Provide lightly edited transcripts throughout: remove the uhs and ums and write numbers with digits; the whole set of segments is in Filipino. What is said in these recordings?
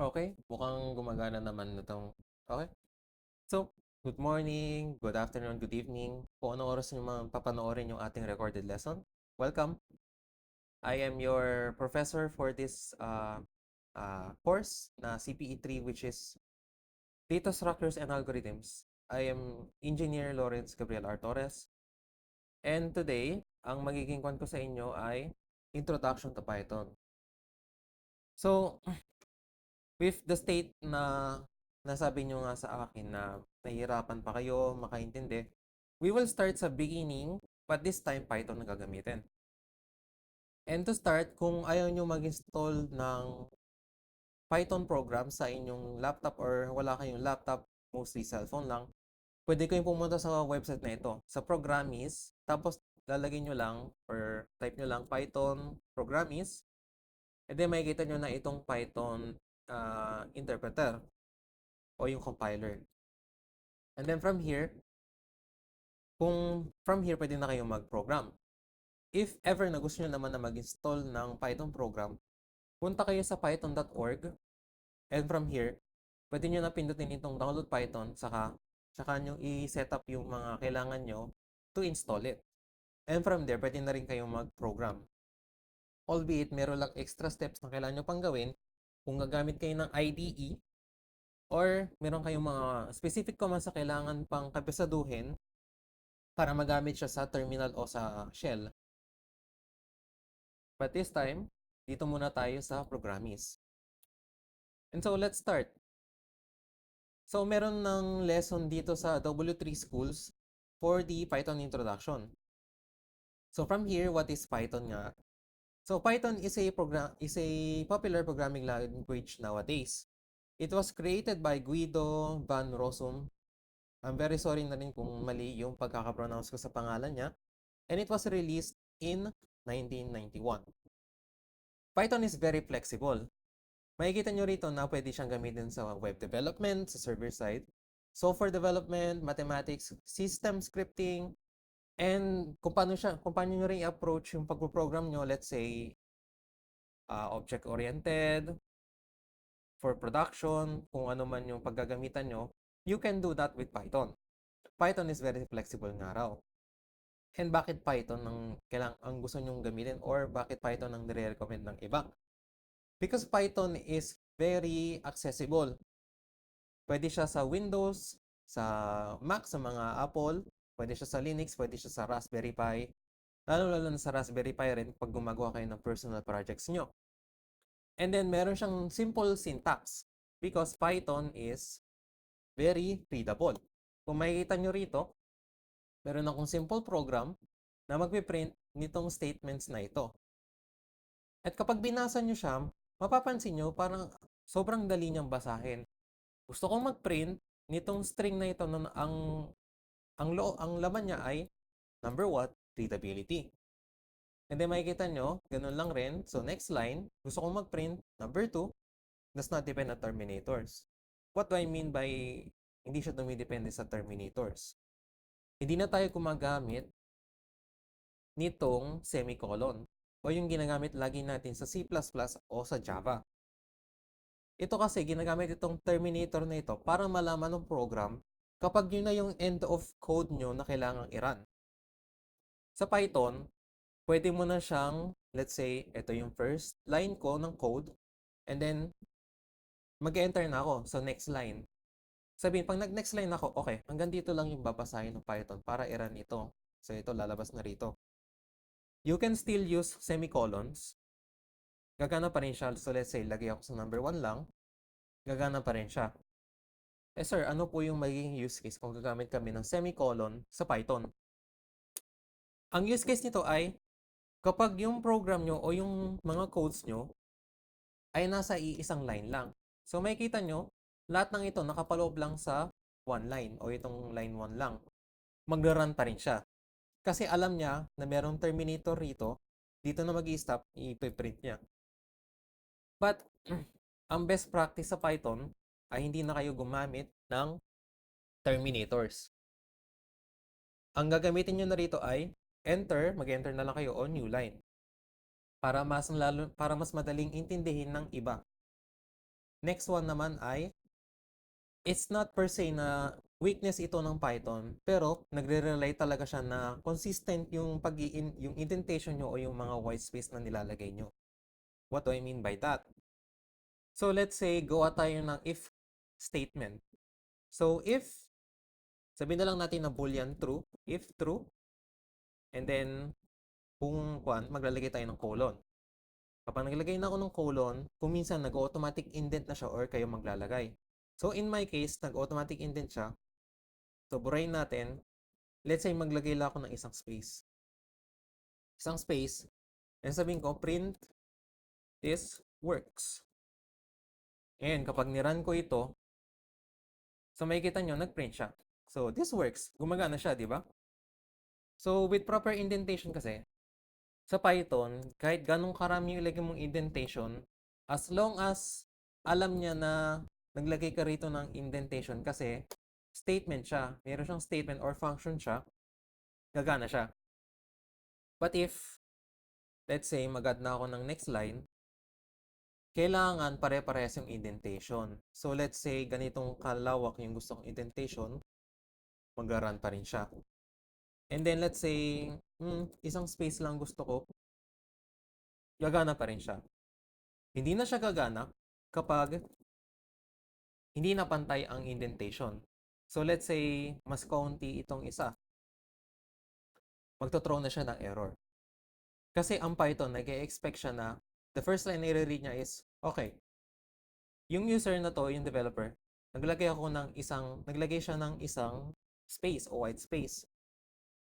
Okay, mukhang gumagana naman na 'tong okey. So, good morning, good afternoon, good evening, kung anong oras niyo man papanoorin yung ating recorded lesson. Welcome. I am your professor for this, course na CPE 3, which is Data Structures and Algorithms. I am Engineer Lawrence Gabriel R. Torres, and today, ang magiging kuwan ko sa inyo ay Introduction to Python. So, with the state na nasabi nyo nga sa akin na nahihirapan pa kayo makaintindi, we will start sa beginning, but this time Python na gagamitin. And to start, kung ayaw nyo mag-install ng Python program sa inyong laptop or wala kayong laptop, mostly cellphone lang, pwede kayong pumunta sa website na ito, sa Programmis, tapos lalagay nyo lang or type nyo lang Python Programmis, and then makikita nyo na itong Python interpreter o yung compiler. And then from here, pwede na kayong mag-program. If ever na gusto nyo naman na mag-install ng Python program, punta kayo sa python.org, and from here, pwede nyo na pindutin itong download Python, saka nyo i-set up yung mga kailangan nyo to install it. And from there, pwede na rin kayong mag-program. Albeit, meron lang extra steps na kailangan nyo pang gawin kung gagamit kayo ng IDE or meron kayong mga specific commands na kailangan pang kapisaduhin para magamit siya sa terminal o sa shell. But this time, dito muna tayo sa Programmis. And so, let's start. So, meron ng lesson dito sa W3 Schools for the Python introduction. So, from here, what is Python nga? So, Python is a popular programming language nowadays. It was created by Guido van Rossum. I'm very sorry na rin kung mali yung pagkakapronounce ko sa pangalan niya. And it was released in 1991. Python is very flexible. Makikita nyo rito na pwede siyang gamitin sa web development, sa server side, software development, mathematics, system scripting, and kung paano nyo rin i-approach yung pagpo-program nyo, let's say, object-oriented, for production, kung ano man yung paggagamitan nyo, you can do that with Python. Python is very flexible nga raw. And bakit Python ang gusto nyong gamitin or bakit Python ang nire-recommend ng iba? Because Python is very accessible. Pwede siya sa Windows, sa Mac, sa mga Apple, pwede siya sa Linux, pwede siya sa Raspberry Pi, lalo na sa Raspberry Pi rin pag gumagawa kayo ng personal projects nyo. And then, meron siyang simple syntax because Python is very readable. Kung makikita nyo rito, meron akong simple program na magpiprint nitong statements na ito. At kapag binasa nyo siya, mapapansin nyo parang sobrang dali niyang basahin. Gusto kong mag-print nitong string na ito na ang laman niya ay number 1, readability. And then makikita nyo, ganun lang rin. So next line, gusto kong mag-print number 2, does not depend on terminators. What do I mean by hindi siya dumidepende sa terminators? Hindi na tayo gumagamit nitong semicolon o yung ginagamit lagi natin sa C++ o sa Java. Ito kasi ginagamit itong terminator na ito para malaman ng program kapag yun na yung end of code nyo na kailangang i-run. Sa Python, pwede mo na siyang, let's say, ito yung first line ko ng code, and then mag-enter na ako sa next line. Sabihin, pag nag-next line ako, okay, hanggang dito lang yung babasahin ng Python para i-run ito. So ito, lalabas na rito. You can still use semicolons. Gagana pa rin siya. So let's say, lagay ako sa number 1 lang. Gagana pa rin siya. Eh sir, ano po yung magiging use case kung gagamit kami ng semicolon sa Python? Ang use case nito ay kapag yung program nyo o yung mga codes nyo ay nasa iisang line lang. So makikita nyo, lahat ng ito nakapaloob lang sa one line o itong line 1 lang. Magra-run pa rin siya. Kasi alam niya na merong terminator rito, dito na mag-i-stop, i-print niya. But, ang best practice sa Python ay hindi na kayo gumamit ng terminators. Ang gagamitin nyo na rito ay enter, mag-enter na lang kayo o new line. Para mas madaling intindihin ng iba. Next one naman ay, it's not per se na weakness ito ng Python, pero nagre-rely talaga siya na consistent yung yung indentation nyo o yung mga white space na nilalagay nyo. What do I mean by that? So let's say gawa tayo ng if statement. So if, sabihin na lang natin na boolean true, if true, and then kung maglalagay tayo ng colon. Kapag naglagay na ako ng colon, kung minsan nag-automatic indent na siya or kayo maglalagay. So in my case, nag-automatic indent siya. So burahin natin, let's say maglagay lang ako ng isang space. Isang space, and sabihin ko print this works. And kapag niran ko ito, so makikita nyo, nag-print siya. So this works, gumagana siya, di ba? So with proper indentation kasi, sa Python, kahit ganong karami yung ilagay mong indentation, as long as alam niya na naglagay ka rito ng indentation kasi statement siya, meron siyang statement or function siya, gagana siya. But if, let's say, mag-add na ako ng next line, kailangan pare-parehas yung indentation. So let's say, ganitong kalawak yung gusto kong indentation, mag-run pa rin siya. And then let's say, isang space lang gusto ko, gagana pa rin siya. Hindi na siya gagana kapag hindi na pantay ang indentation. So let's say, mas kaunti itong isa. Magto-throw na siya ng error. Kasi ang Python, nag-expect siya na the first line na i-read niya is, okay, yung user na to, yung developer, naglagay siya ng isang space o white space.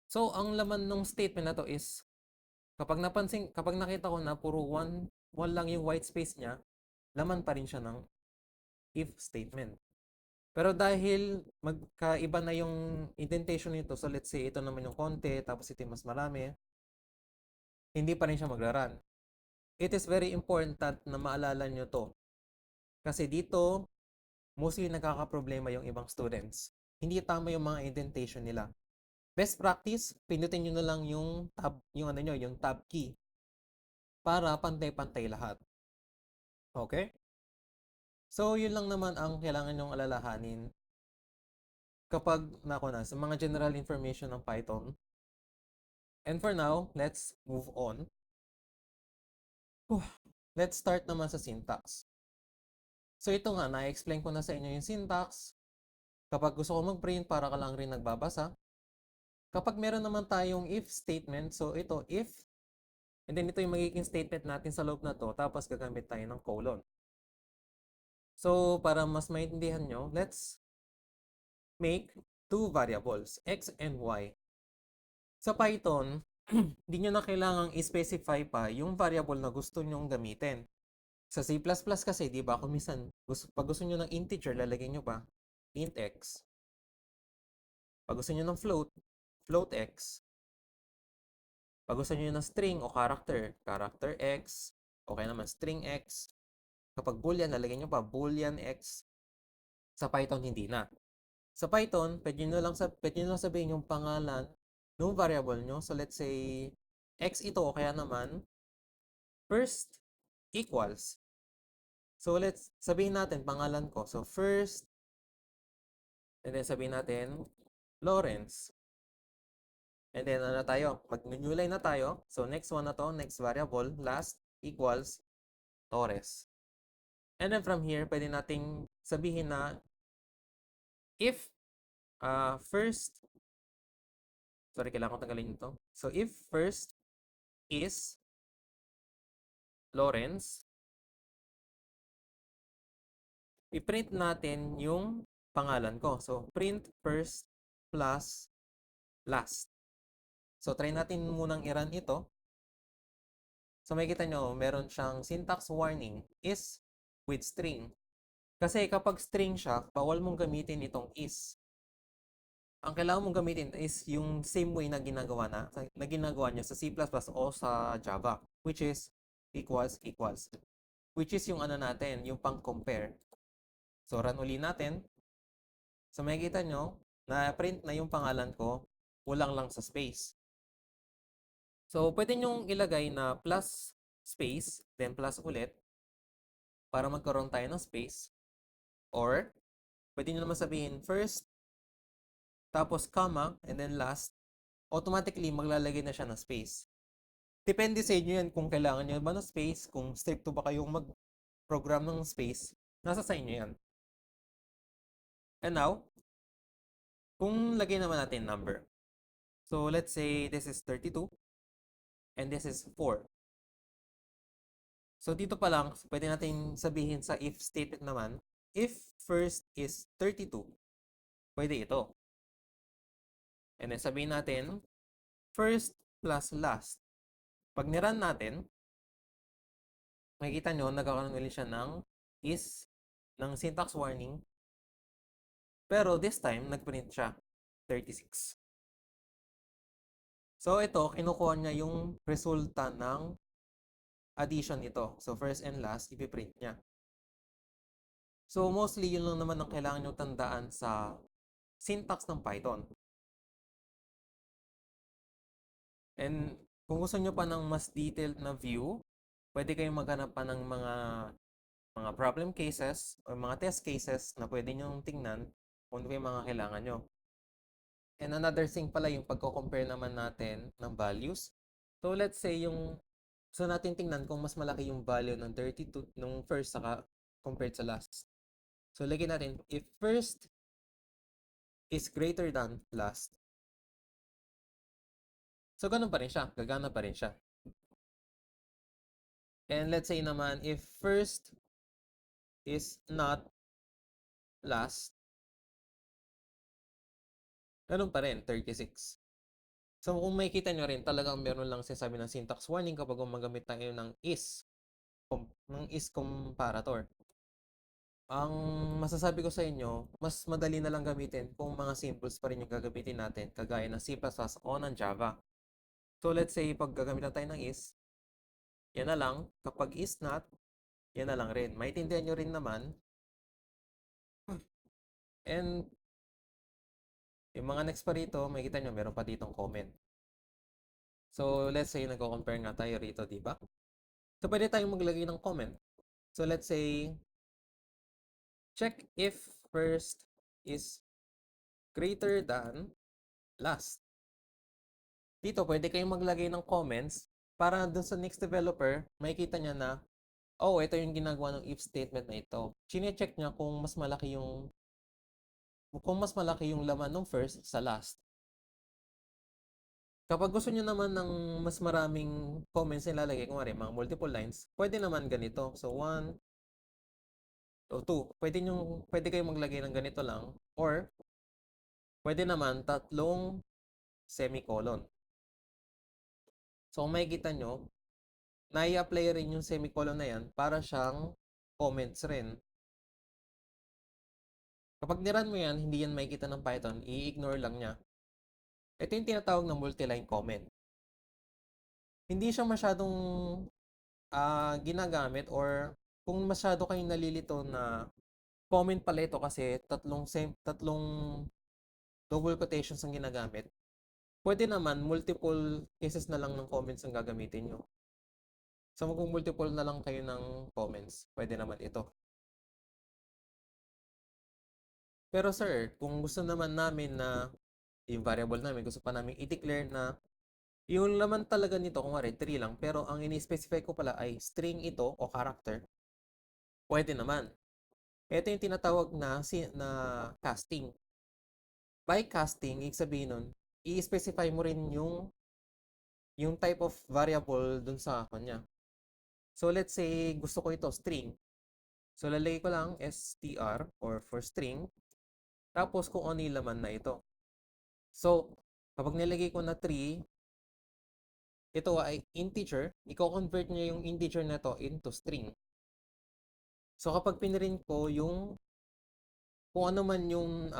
So, ang laman ng statement na to is, kapag nakita ko na puro one lang yung white space niya, laman pa rin siya ng if statement. Pero dahil magkaiba na yung indentation nito, so let's say ito naman yung konti, tapos ito yung mas marami, hindi pa rin siya magra-run. It is very important na maalala nyo to. Kasi dito, mostly nagkakaproblema yung ibang students. Hindi tama yung mga indentation nila. Best practice, pindutin nyo na lang yung tab key para pantay-pantay lahat. Okay? So, yun lang naman ang kailangan nyong alalahanin kapag sa mga general information ng Python. And for now, let's move on. Let's start naman sa syntax. So ito nga, na-explain ko na sa inyo yung syntax. Kapag gusto ko mag-print, para ka lang rin nagbabasa. Kapag meron naman tayong if statement, so ito, if, and then ito yung magiging statement natin sa loob na to, tapos gagamit tayo ng colon. So, para mas maintindihan nyo, let's make two variables, x and y. Sa Python, hindi nyo na kailangang i-specify pa yung variable na gusto nyong gamitin. Sa C++ kasi, di ba, kung minsan, pag gusto nyo ng integer, lalagyan nyo pa int x. Pag gusto nyo ng float, float x. Pag gusto nyo ng string o character, character x. Okay naman, string x. Kapag boolean, lalagyan nyo pa boolean x. Sa Python, hindi na. Sa Python, pwede nyo lang sabihin yung pangalan ng variable nyo. So, let's say, x ito, o kaya naman, first equals. So, let's sabihin natin pangalan ko. So, first, and then sabihin natin, Lawrence. And then, mag-new line na tayo. So, next one na to, next variable, last equals Torres. And then from here, pwede nating sabihin na if first, sorry, kailangan ko tanggalin ito. So, if first is Lawrence, i-print natin yung pangalan ko. So, print first plus last. So, try natin munang i-run ito. So, makikita nyo, meron siyang syntax warning is with string. Kasi kapag string siya, bawal mong gamitin itong is. Ang kailangan mong gamitin is yung same way na ginagawa niya sa C++ o sa Java, which is equals equals. Which is yung natin, yung pang-compare. So, run uli natin. So, makikita nyo, na-print na yung pangalan ko, kulang lang sa space. So, pwede nyong ilagay na plus space, then plus ulit. para magkaroon tayo ng space. Or, pwede nyo naman sabihin first, tapos comma, and then last, automatically maglalagay na siya ng space. Depende sa inyo yan kung kailangan nyo ba ng space, kung stricto ba kayong mag-program ng space, nasa sa inyo yan. And now, kung lagay naman natin number. So, let's say this is 32 and this is 4. So, dito pa lang, pwede natin sabihin sa if statement naman, if first is 32, pwede ito. And then sabihin natin, first plus last. Pag nirun natin, makikita nyo, nagkakaroon ulit siya ng syntax warning. Pero this time, nagprint siya, 36. So, ito, kinukuha niya yung resulta ng addition ito. So, first and last, ipiprint niya. So, mostly, yun lang naman ang kailangan nyo tandaan sa syntax ng Python. And kung gusto nyo pa ng mas detailed na view, pwede kayong maghanap pa ng mga problem cases o mga test cases na pwede nyo tingnan kung ano yung mga kailangan nyo. And another thing pala yung pagko-compare naman natin ng values. So let's say gusto natin tingnan kung mas malaki yung value ng 32 nung first saka compared sa last. So lagyan natin if first is greater than last. So ganun pa rin siya, gagana pa rin siya. And let's say naman if first is not last, ganun pa rin, 36. So kung makikita nyo rin, talagang meron lang sinasabi ng syntax warning kapag gumagamit tayo ng is comparator. Ang masasabi ko sa inyo, mas madali na lang gamitin kung mga symbols pa rin yung gagamitin natin, kagaya ng C++ o ng Java. So let's say, pag gagamitan tayo ng is, yan na lang. Kapag is not, yan na lang rin. Maintindihan nyo rin naman. And yung mga next pa rito, makikita nyo, meron pa ditong comment. So let's say, nagko-compare nga tayo rito, di ba? So pwede tayong maglagay ng comment. So let's say, check if first is greater than last. Dito, pwede kayong maglagay ng comments para dun sa next developer, makikita niya na, oh, ito yung ginagawa ng if statement na ito. Chine-check niya kung mas malaki yung laman ng first sa last. Kapag gusto niyo naman ng mas maraming comments na ilalagay, kung mga multiple lines, pwede naman ganito. So, 1 o 2. Pwede kayong maglagay ng ganito lang. Or, pwede naman tatlong semicolon. So, kung makikita nyo, nai-apply rin yung semicolon na yan para siyang comments rin. Kapag niran mo yan, hindi yan makikita ng Python, i-ignore lang niya. Ito yung tinatawag na multi-line comment. Hindi siya masyadong ginagamit, or kung masyado kayong nalilito na comment pala ito kasi tatlong double quotations ang ginagamit, pwede naman multiple cases na lang ng comments ang gagamitin nyo. So kung multiple na lang kayo ng comments, pwede naman ito. Pero sir, kung gusto naman namin na yung variable namin, gusto pa namin i-declare na yung laman talaga nito, kung 3 lang, pero ang ini-specify ko pala ay string ito o character, pwede naman. Ito yung tinatawag na casting. By casting, ibig sabihin nun, i-specify mo rin yung type of variable dun sa kanya. So let's say gusto ko ito string. So lalagay ko lang str or for string. Tapos kung ano yung laman na ito. So kapag nilagay ko na 3, ito ay integer, i-convert niya yung integer na to into string. So kapag pinrint ko kung ano man yung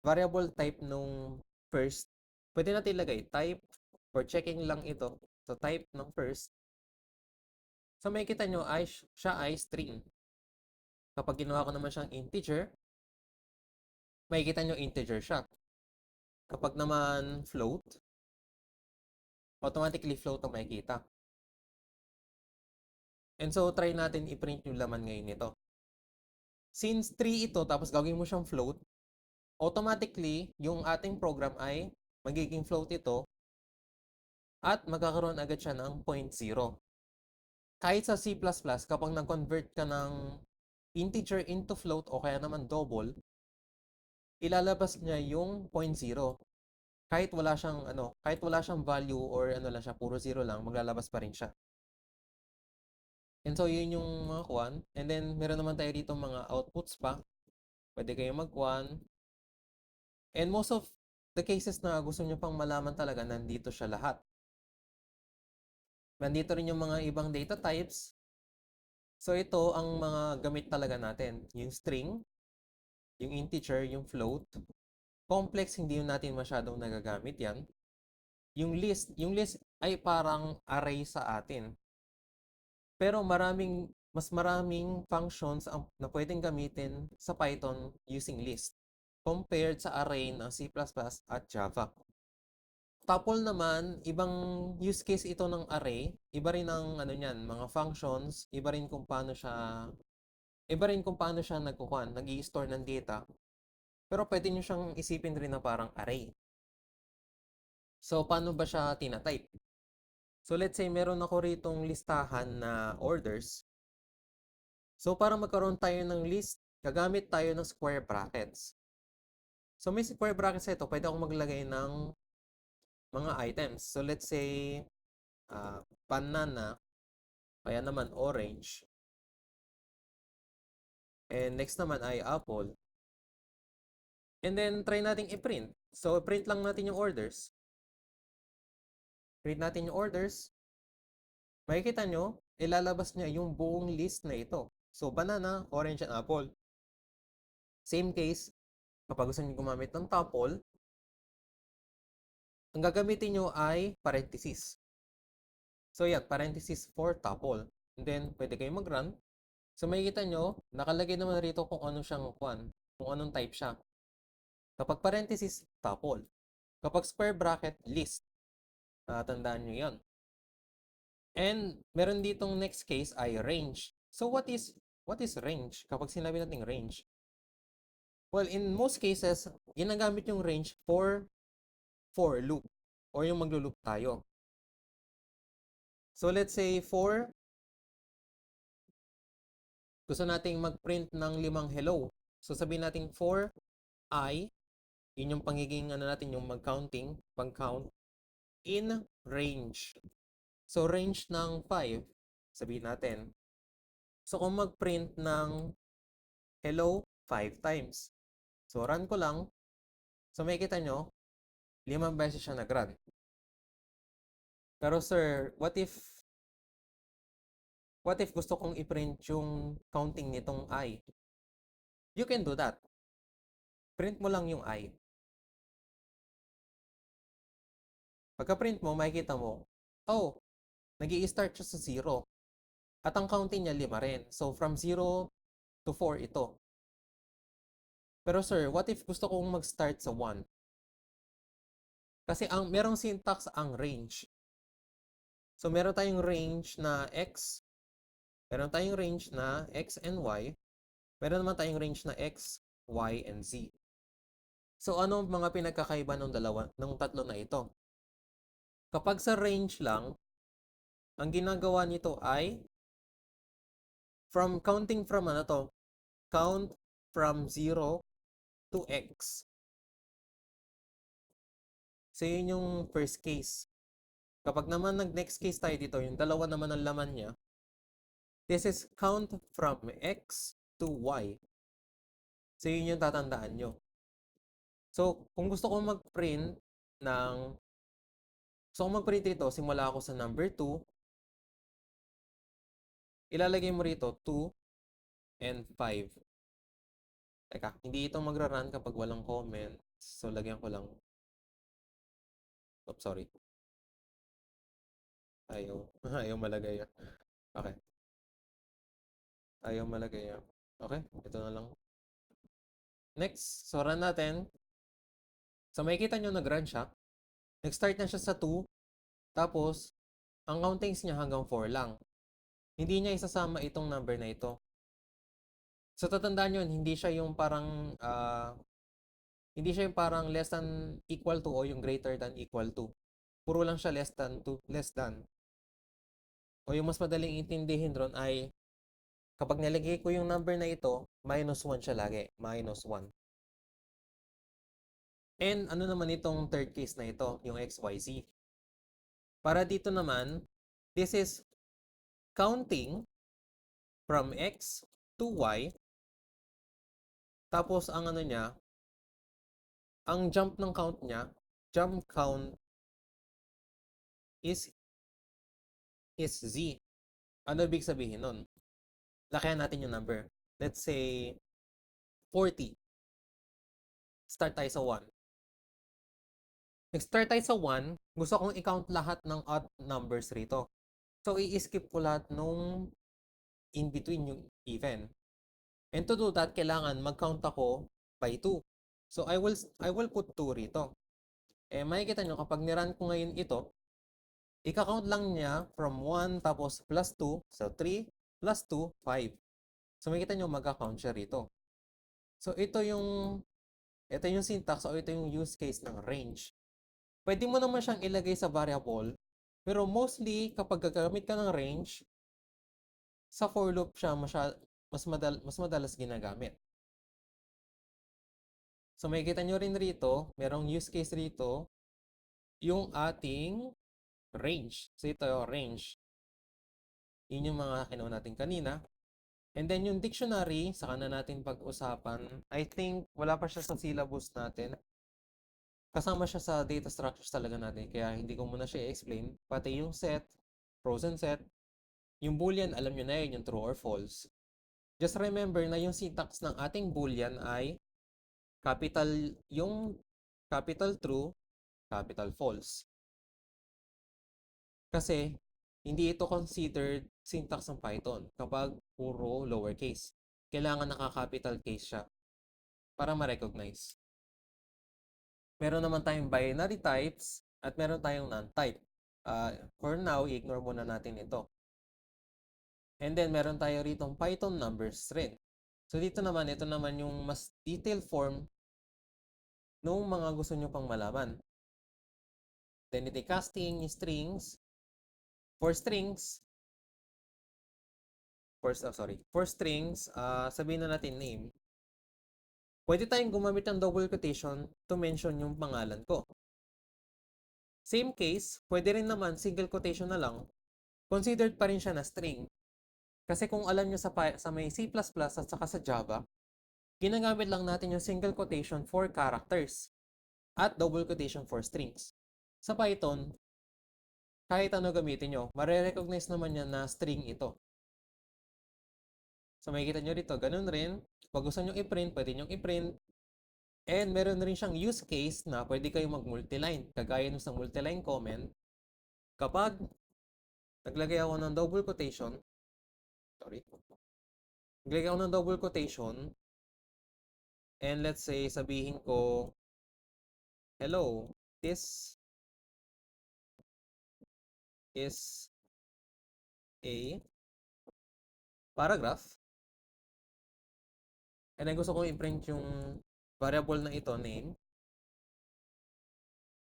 variable type nung first, pwede natin ilagay type, for checking lang ito. So type ng first. So makikita nyo siya ay string. Kapag ginawa ko naman siyang integer, makikita nyo integer siya. Kapag naman float, automatically float ang makikita. And so, try natin i-print yung laman ngayon nito. Since 3 ito, tapos gagawin mo siyang float, automatically, yung ating program ay magiging float ito at magkakaroon agad siya ng 0.0. Kahit sa C++, kapag nag-convert ka ng integer into float o kaya naman double, ilalabas niya yung 0.0. Kahit wala siyang value or ano lang siya, puro zero lang, maglalabas pa rin siya. And so, yun yung mga kwan. And then, meron naman tayo dito mga outputs pa. Pwede kayong mag-kwan. And most of the cases na gusto nyo pang malaman talaga, nandito siya lahat. Nandito rin yung mga ibang data types. So, ito ang mga gamit talaga natin. Yung string, yung integer, yung float. Complex, hindi yun natin masyadong nagagamit yan. Yung list ay parang array sa atin. Pero mas maraming functions na pwedeng gamitin sa Python using list compared sa array ng C++ at Java. Tuple naman, ibang use case ito ng array. Iba rin ang mga functions, iba rin kung paano siya nag-i-store ng data. Pero pwede nyo siyang isipin rin na parang array. So, paano ba siya tinatype? So, let's say meron ako ritong listahan na orders. So, para magkaroon tayo ng list, gagamit tayo ng square brackets. So, may square brackets ito, pwede akong maglagay ng mga items. So, let's say, banana, kaya naman orange. And next naman ay apple. And then, try nating i-print. So, print lang natin yung orders. Print natin yung orders. Makikita nyo, ilalabas niya yung buong list na ito. So, banana, orange, and apple. Same case, kapag gusto niyo gumamit ng tuple, ang gagamitin nyo ay parenthesis. So, yan, parenthesis for tuple. And then, pwede kayong mag-run. So, makikita nyo, nakalagay naman rito kung kung anong type siya. Kapag parenthesis, tuple. Kapag square bracket, list. Tandaan nyo yan. And meron ditong next case ay range. So what is range? Kapag sinabi nating range, well, in most cases, ginagamit yung range for loop or yung maglo-loop tayo. So let's say gusto nating mag-print ng 5 hello. So sabihin natin for I, yun yung pangiging yung mag-counting, pag-count in range. So range ng 5, sabihin natin. So kung mag-print ng hello 5 times. So run ko lang. So makikita nyo, 5 beses siya nag-run. Pero sir, what if gusto kong i-print yung counting nitong I? You can do that. Print mo lang yung I. Pagka-print mo, makikita mo, oh, nag-i-start siya sa 0. At ang counting niya 5 rin. So from 0 to 4 ito. Pero sir, what if gusto kong mag-start sa 1? Kasi merong syntax ang range. So meron tayong range na x, meron tayong range na x and y, meron naman tayong range na x, y, and z. So ano ang mga pinagkakaiba ng tatlo na ito? Kapag sa range lang, ang ginagawa nito ay counting from count from 0 to x. So yun yung first case. Kapag naman nag-next case tayo dito, yung dalawa naman ang laman niya, this is count from x to y. So yun yung tatandaan nyo. So kung gusto kong mag-print dito, simula ako sa number 2, ilalagay mo rito 2 and 5. Teka, hindi ito magra-run kapag walang comment. So lagyan ko lang. Oops, sorry. Ayaw malagay yan. Okay. Ayaw malagay yan. Okay, ito na lang. Next, so run natin. So makikita nyo nag-run siya. Nag-start na siya sa 2. Tapos, ang countings niya hanggang 4 lang. hindi niya isasama itong number na ito. So tatandaan nyo, hindi siya yung parang less than equal to o yung greater than equal to. Puro lang siya less than to, less than. O yung mas madaling intindihin ron ay kapag nilagay ko yung number na ito, minus 1 siya lagi. Minus 1. And ano naman itong third case na ito, yung XYZ. Para dito naman, this is counting from X to Y. Tapos ang ano niya, ang jump ng count niya, jump count is Z. Ano ibig sabihin nun? Lakayan natin yung number. Let's say 40. Start tayo sa 1. Nag-start tayo sa 1, gusto kong i-count lahat ng odd numbers rito. So, i-skip ko lahat nung in between yung even. And to do that, kailangan mag-count ako by 2. So, I will put 2 rito. Makikita nyo, kapag nirun ko ngayon ito, ika-count lang niya from 1 tapos plus 2. So, 3 plus 2, 5. So, makikita nyo, mag-count siya rito. So, ito yung syntax o ito yung use case ng range. Pwede mo naman siyang ilagay sa variable, pero mostly kapag gagamit ka ng range, sa for loop siya mas madalas ginagamit. So makikita nyo rin rito, merong use case rito, yung ating range. So ito yung range. Yun yung mga kinuha natin kanina. And then yung dictionary, saka na natin pag-usapan. I think wala pa siya sa syllabus natin. Kasama siya sa data structures talaga natin, kaya hindi ko muna siya i-explain. Pati yung set, frozen set, yung boolean, alam nyo na yun, yung true or false. Just remember na yung syntax ng ating boolean ay yung capital true, capital false. Kasi, hindi ito considered syntax ng Python kapag puro lowercase. Kailangan naka-capital case siya para ma-recognize. Meron naman tayong binary types at meron tayong non-type. For now, i-ignore muna natin ito. And then, meron tayo ritong Python numbers rin. So, ito naman yung mas detailed form ng mga gusto nyo pang malaman. Identity casting, strings. For strings, sabihin na natin name. Pwede tayong gumamit ng double quotation to mention yung pangalan ko. Same case, pwede rin naman single quotation na lang. Considered pa rin siya na string. Kasi kung alam nyo sa may C++ at saka sa Java, ginagamit lang natin yung single quotation for characters at double quotation for strings. Sa Python, kahit ano gamitin nyo, mare-recognize naman niya na string ito. So makikita nyo rito, ganun rin. Pag gusto nyo i-print, pwede nyo i-print. And meron rin siyang use case na pwede kayong mag-multiline. Kagaya nung sa multiline comment, kapag naglagay ako ng double quotation, and let's say, sabihin ko, hello, this is a paragraph. And then gusto kong i-print yung variable na ito, name.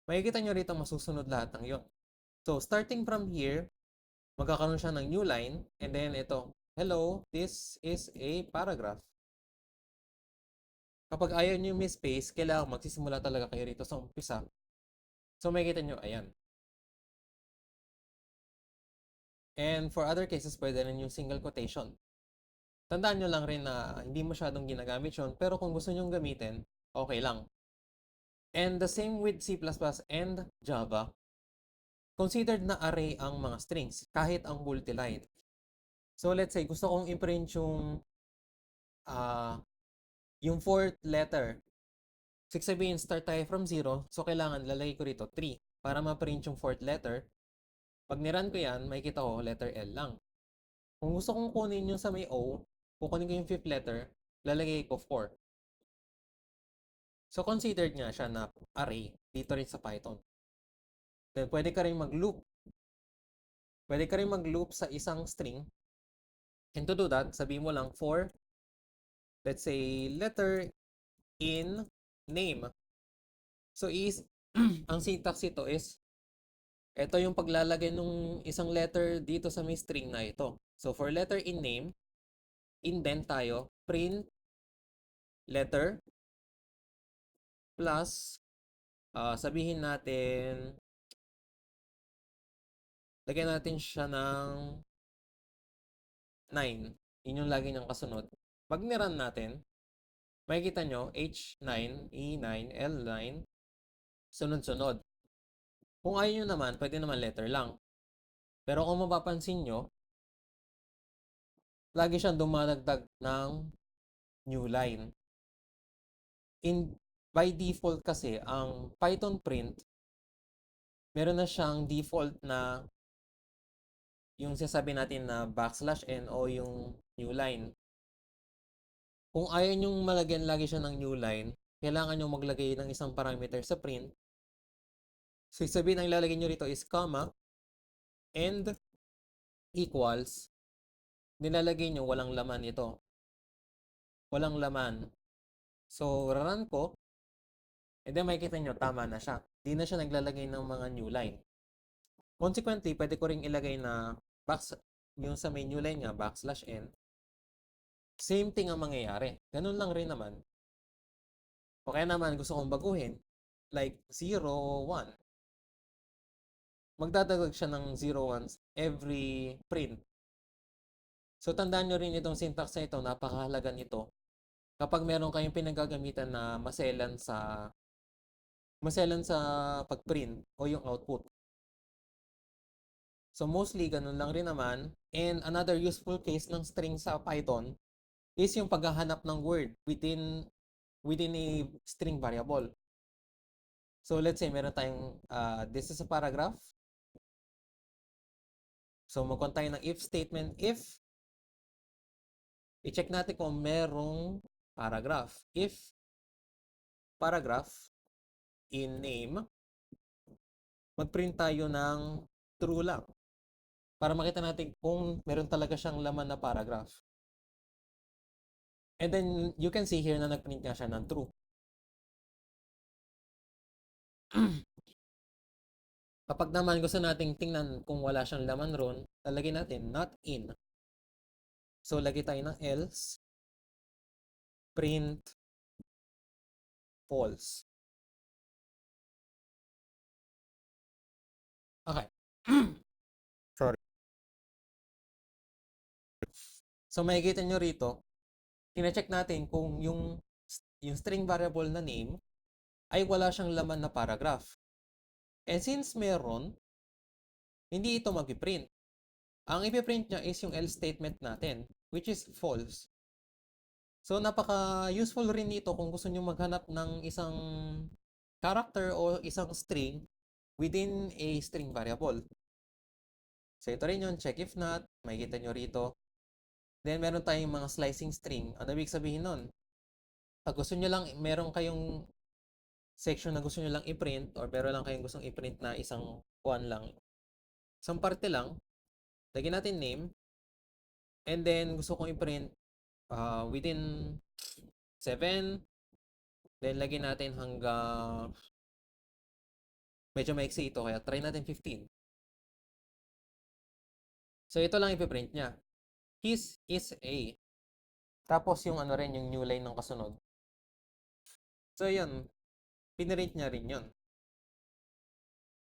Makikita nyo rito masusunod lahat ng yun. So, starting from here, magkakaroon siya ng new line. And then ito, hello, this is a paragraph. Kapag ayaw nyo may space, kailangan magsisimula talaga kayo rito sa umpisa. So, makikita nyo, ayan. And for other cases, pwede rin yung single quotation. Tandaan nyo lang rin na hindi masyadong ginagamit yun, pero kung gusto nyo gamitin, okay lang. And the same with C++ and Java. Considered na array ang mga strings, kahit ang multiline. So let's say, gusto kong i-print yung fourth letter. Sabihin, start tayo from 0, so kailangan lalagay ko rito 3 para ma-print yung fourth letter. Pag nirun ko yan, makikita ko letter L lang. Kung gusto kong kunin yung sa may O, kukunin ko yung fifth letter, lalagay ko 4. So, considered nga siya na array dito rin sa Python. Then, pwede ka rin mag-loop. Pwede ka rin mag-loop sa isang string And to do that, sabihin mo lang for, let's say, letter in name. So, ang syntax ito is, ito yung paglalagay ng isang letter dito sa may string na ito. So, for letter in name, indent tayo, print letter plus, sabihin natin, lagyan natin siya ng 9. Yun yung lagi niyang kasunod. Pag niran natin, makikita nyo, H9, E9, L9, sunod-sunod. Kung ayaw nyo naman, pwede naman letter lang. Pero kung mapapansin nyo, lagi siyang dumadagdag ng new line. By default kasi, ang Python print, meron na siyang default na yung sinasabi natin na \n o yung new line. Kung ayaw nyong malagyan lagi siya ng new line, kailangan nyo maglagay ng isang parameter sa print. So, sabihin ang ilalagay nyo rito is comma and equals. Nilalagay nyo walang laman ito. Walang laman. So, run ko. And then makikita nyo, tama na siya. Di na siya naglalagay ng mga new line. Consequently, pwede ko ring ilagay na yung sa may new line nga, \n. Same thing ang mangyayari. Ganun lang rin naman. O kaya naman, gusto kong baguhin. Like 0, 1. Magdadagdag siya ng 0, 1 every print. So, tandaan nyo rin itong syntax na ito, napakahalaga nito. Kapag meron kayong pinagagamitan na maselan sa pag-print o yung output. So, mostly, ganun lang rin naman. And another useful case ng string sa Python is yung paghahanap ng word within a string variable. So, let's say, meron tayong, this is a paragraph. So, magkon tayo ng if statement. If, i-check natin kung merong paragraph. If paragraph in name, mag-print tayo ng true lang. Para makita natin kung meron talaga siyang laman na paragraph. And then, you can see here na nag-print nga siya ng true. Kapag naman gusto nating tingnan kung wala siyang laman ron, lalagyan natin not in. So, lagay tayo ng else, print false. Okay. Sorry. So, makikita nyo rito, tina-check natin kung yung string variable na name ay wala siyang laman na paragraph. And since meron, hindi ito mag-print. Ang ipiprint niya is yung else statement natin, which is false. So, napaka-useful rin nito kung gusto nyo maghanap ng isang character o isang string within a string variable. So, ito rin yun, check if not, makikita nyo rito. Then, meron tayong mga slicing string. Ano ibig sabihin nun? Pag gusto nyo lang, meron kayong section na gusto nyo lang i-print or meron lang kayong gustong i-print na isang one lang. Isang parte lang, lagyan natin name, and then gusto kong i-print within 7, then lagyan natin hanggang medyo maiksi ito, kaya try natin 15. So, ito lang ipiprint niya. His is A. Tapos yung ano rin, yung new line ng kasunod. So, yun. Pinrint niya rin yun.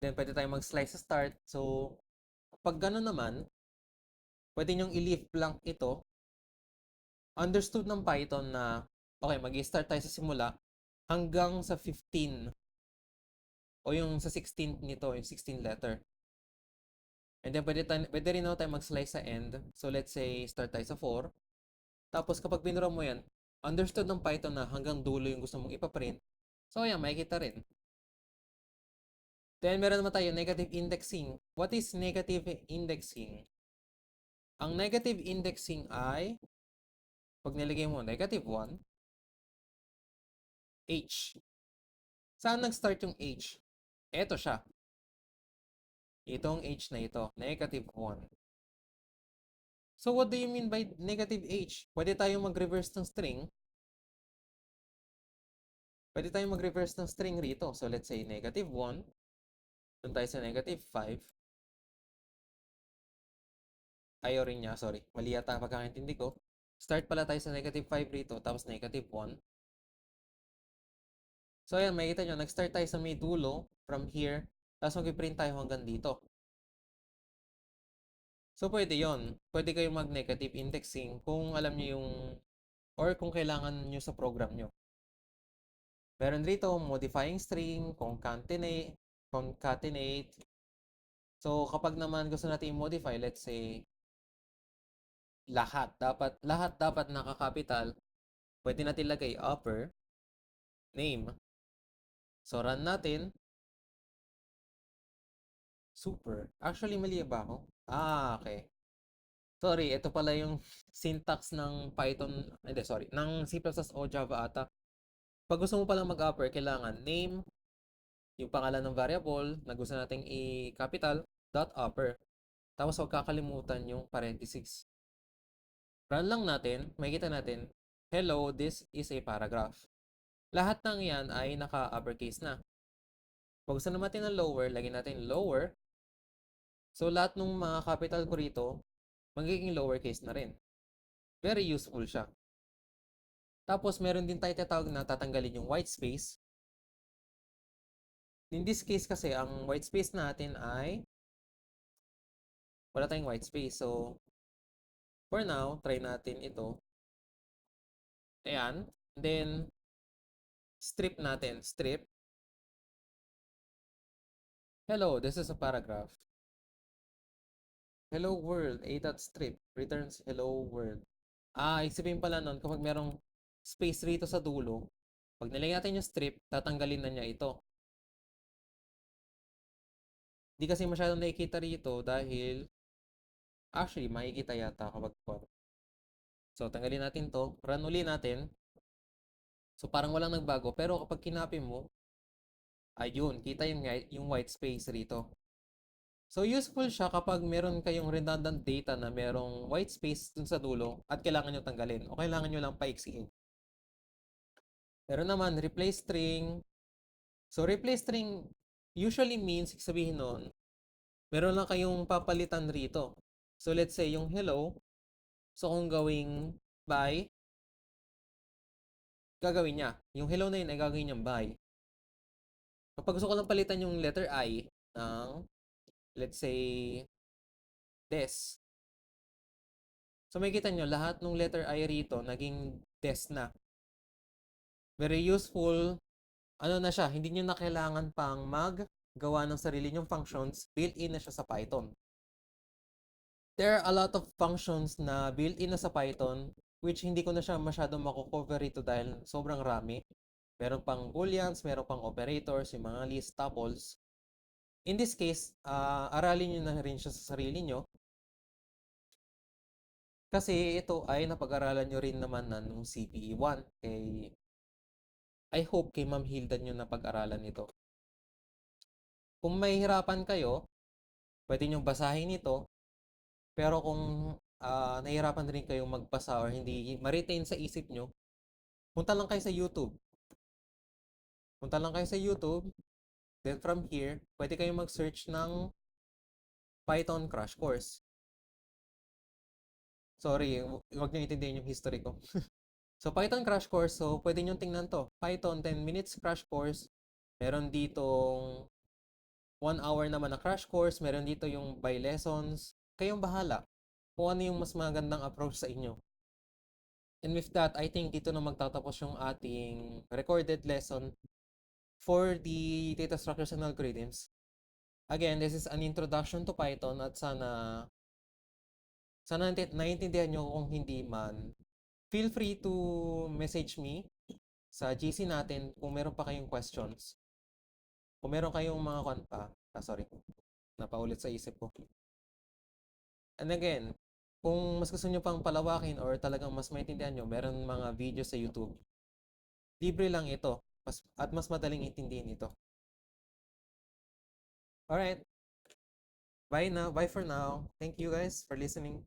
Then, pwede tayo mag-slice sa start. So, pag gano'n naman, pwede nyong i-leave blank ito. Understood ng Python na, okay, mag-start tayo sa simula hanggang sa 15. O yung sa 16 nito, yung 16 letter. And then, pwede rin tayo mag-slice sa end. So, let's say, start tayo sa 4. Tapos, kapag pinura mo yan, understood ng Python na hanggang dulo yung gusto mong ipaprint. So, yan, makikita rin. Then, meron naman tayo negative indexing. What is negative indexing? Ang negative indexing ay, pag nilagay mo negative 1, H. Saan nag-start yung H? Ito siya. Itong H na ito, negative 1. So what do you mean by negative h? Pwede tayong mag-reverse ng string. Pwede tayong mag-reverse ng string rito. So let's say negative 1. Doon tayo sa negative 5. Ayaw rin niya, sorry. Mali yata ang pagkakaintindi ko. Start pala tayo sa negative 5 rito, tapos negative 1. So ayan, makikita nyo, nag-start tayo sa may dulo, from here, tapos mag-print tayo hanggang dito. So pwede yon. Pwede kayong mag-negative indexing kung alam nyo yung, or kung kailangan nyo sa program nyo. Meron rito, modifying string, concatenate. So kapag naman gusto natin i-modify, let's say, lahat dapat naka-capital. Pwede natin lagay upper, name. So run natin. Super. Actually, mali ba ako? Okay. Sorry, ito pala yung syntax ng Python, hindi, sorry, ng C++ o Java ata. Pag gusto mo palang mag-upper, kailangan name, yung pangalan ng variable na gusto nating i-capital, dot upper. Tapos huwag kakalimutan yung parentheses. Run lang natin, makikita natin, hello, this is a paragraph. Lahat ng yan ay naka-uppercase na. Pag gusto natin ng lower, lagyan natin lower. So lahat ng mga capital ko rito, magiging lowercase na rin. Very useful siya. Tapos meron din tayo tatawag na tatanggalin yung white space. In this case kasi, ang white space natin ay wala tayong white space. So, for now, try natin ito. Ayan. Then, strip natin. Strip. Hello, this is a paragraph. Hello world, a.strip returns hello world. Isipin pala nun, kapag merong space rito sa dulo, pag nilagay natin yung strip, tatanggalin na niya ito. Di kasi masyadong nakikita rito dahil actually, makikita yata kapag So, tanggalin natin to. Run uli natin. So, parang walang nagbago. Pero kapag kinapin mo, ayun, kita yung white space rito. So, useful siya kapag meron kayong redundant data na merong white space dun sa dulo at kailangan nyo tanggalin o kailangan nyo lang paiksiin. Pero naman, replace string. So, replace string usually means, sabihin nun, meron lang kayong papalitan rito. So, let's say yung hello. So, kung gawing bye, gagawin niya. Yung hello na yun ay gagawin niyang bye. Kapag gusto ko lang palitan yung letter I ng, let's say, des. So makikita nyo, lahat ng letter I rito, naging des na. Very useful. Ano na siya, hindi nyo na kailangan pang maggawa ng sarili nyong functions, built-in na siya sa Python. There are a lot of functions na built-in na sa Python, which hindi ko na siya masyadong mako-cover rito dahil sobrang rami. Meron pang booleans, meron pang operators, yung mga list, tuples. In this case, aralin nyo na rin siya sa sarili nyo. Kasi ito ay napag-aralan nyo rin naman na nung CPE 1. I hope kay Ma'am Hilda nyo napag-aralan ito. Kung mahihirapan kayo, pwede nyo basahin ito. Pero kung nahihirapan rin kayong magbasa or hindi ma-retain sa isip nyo, punta lang kayo sa YouTube. Punta lang kayo sa YouTube. Then from here, pwede kayong mag-search ng Python Crash Course. Sorry, huwag nyo intindihin yung history ko. So, Python Crash Course, so pwede nyo tingnan to. Python 10 minutes crash course. Meron ditong 1 hour naman na crash course. Meron dito yung by lessons. Kayong bahala kung ano yung mas magandang approach sa inyo. And with that, I think dito na magtatapos yung ating recorded lesson for the data structures and algorithms. Again, this is an introduction to Python at sana naiintindihan nyo. Kung hindi man, feel free to message me sa GC natin kung meron pa kayong questions. Kung meron kayong mga sorry, napaulit sa isip ko. And again, kung mas gusto nyo pang palawakin or talagang mas maintindihan nyo, meron mga video sa YouTube. Libre lang ito at mas madaling intindihin ito. Alright. Bye now. Bye for now. Thank you guys for listening.